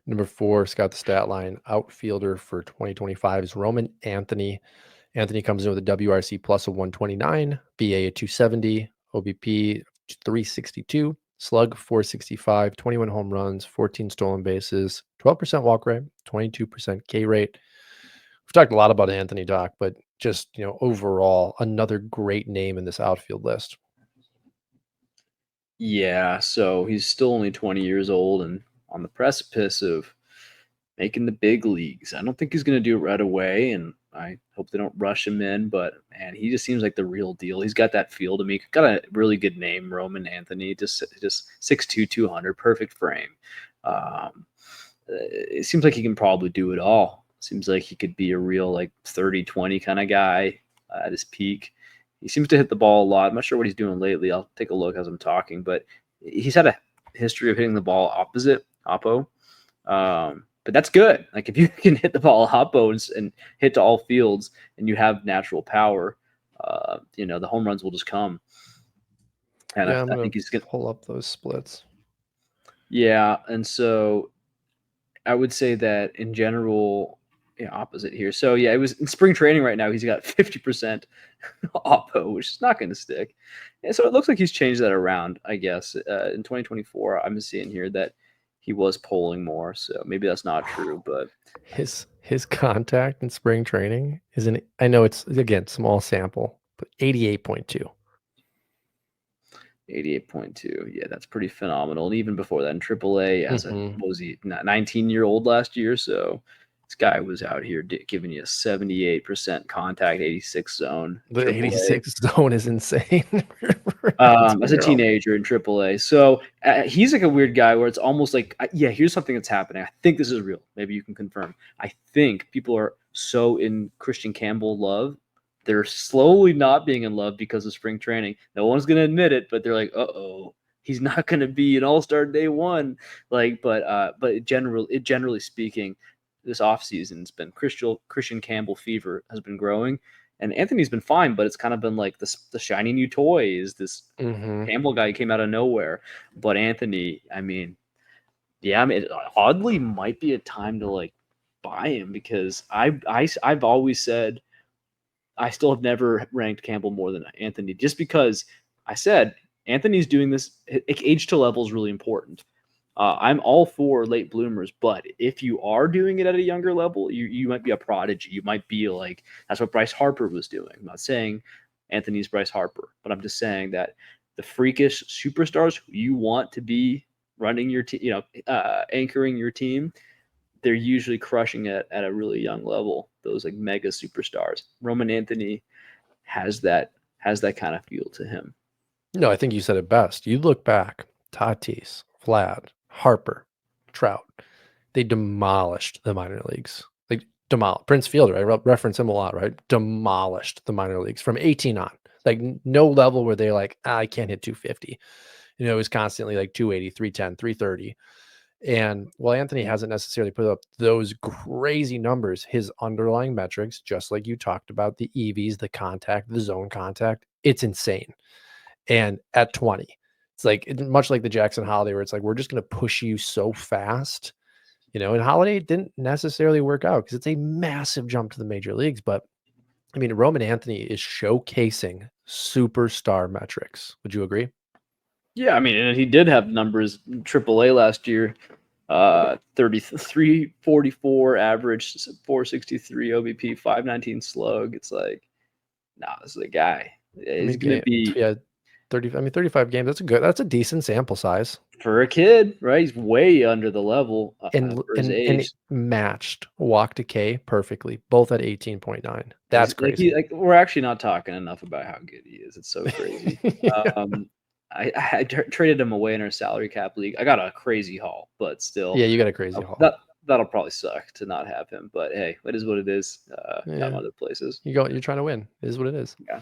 Number 4, Scout the Stat Line, outfielder for 2025 is Roman Anthony. Anthony comes in with a WRC plus of 129, BA at 270, OBP 362, slug 465, 21 home runs, 14 stolen bases, 12% walk rate, 22% K rate. We've talked a lot about Anthony, Doc, but just, overall, another great name in this outfield list. Yeah, so he's still only 20 years old and on the precipice of making the big leagues. I don't think he's going to do it right away, and I hope they don't rush him in, but man, he just seems like the real deal. He's got that feel to me. Got a really good name, Roman Anthony, just 6'2", 200, perfect frame. It seems like he can probably do it all. Seems like he could be a real like 30-20 kind of guy at his peak. He seems to hit the ball a lot. I'm not sure what he's doing lately. I'll take a look as I'm talking, but he's had a history of hitting the ball oppo. But that's good. Like if you can hit the ball oppo and hit to all fields and you have natural power, the home runs will just come. And Yeah, I'm I going think he's going to pull up those splits. Yeah, and so I would say that in general, opposite here. So yeah, it was in spring training right now. He's got 50% oppo, which is not going to stick. And so it looks like he's changed that around. I guess in 2024, I'm seeing here that he was polling more. So maybe that's not true, but his contact in spring training is I know it's again small sample, but 88.2. 88.2. Yeah, that's pretty phenomenal. And even before that in AAA, as a Mm-hmm. what was he 19-year-old last year? So this guy was out here giving you 78% contact, 86 zone. The AAA. 86 zone is insane. As a teenager in AAA. So he's like a weird guy where it's almost like, here's something that's happening. I think this is real. Maybe you can confirm. I think people are so in Christian Campbell love. They're slowly not being in love because of spring training. No one's going to admit it, but they're like, uh-oh, he's not going to be an all-star day one. But generally speaking, this offseason has been Christian Campbell fever has been growing. And Anthony's been fine, but it's kind of been like the shiny new toy is this Campbell guy who came out of nowhere. But Anthony, it oddly might be a time to like buy him because I've always said I still have never ranked Campbell more than Anthony just because I said Anthony's doing this. Age to level is really important. I'm all for late bloomers, but if you are doing it at a younger level, you might be a prodigy. You might be like, that's what Bryce Harper was doing. I'm not saying Anthony's Bryce Harper, but I'm just saying that the freakish superstars who you want to be running your team, anchoring your team, they're usually crushing it at a really young level. Those like mega superstars. Roman Anthony has that kind of feel to him. No, I think you said it best. You look back, Tatis, Vlad, Harper, Trout, they demolished the minor leagues. Like demolished. Prince Fielder, I reference him a lot, right? Demolished the minor leagues from 18 on. Like no level where they're like, I can't hit 250. It was constantly like 280, 310, 330. And while Anthony hasn't necessarily put up those crazy numbers, his underlying metrics, just like you talked about, the EVs, the contact, the zone contact, it's insane. And at 20, it's like much like the Jackson Holiday, where it's like, we're just going to push you so fast, and Holiday didn't necessarily work out because it's a massive jump to the major leagues. But I mean, Roman Anthony is showcasing superstar metrics. Would you agree? Yeah, I mean, and he did have numbers in AAA last year. 33, 44 average, 463 OBP, 519 slug. It's like, this is a guy. He's going to be 35 games. That's a decent sample size. For a kid, right? He's way under the level for his age. And it matched walk to K perfectly, both at 18.9. That's crazy. We're actually not talking enough about how good he is. It's so crazy. I traded him away in our salary cap league. I got a crazy haul, but still. Yeah, you got a crazy haul. That'll probably suck to not have him. But hey, it is what it is. Got other places. You're trying to win. It is what it is. Yeah.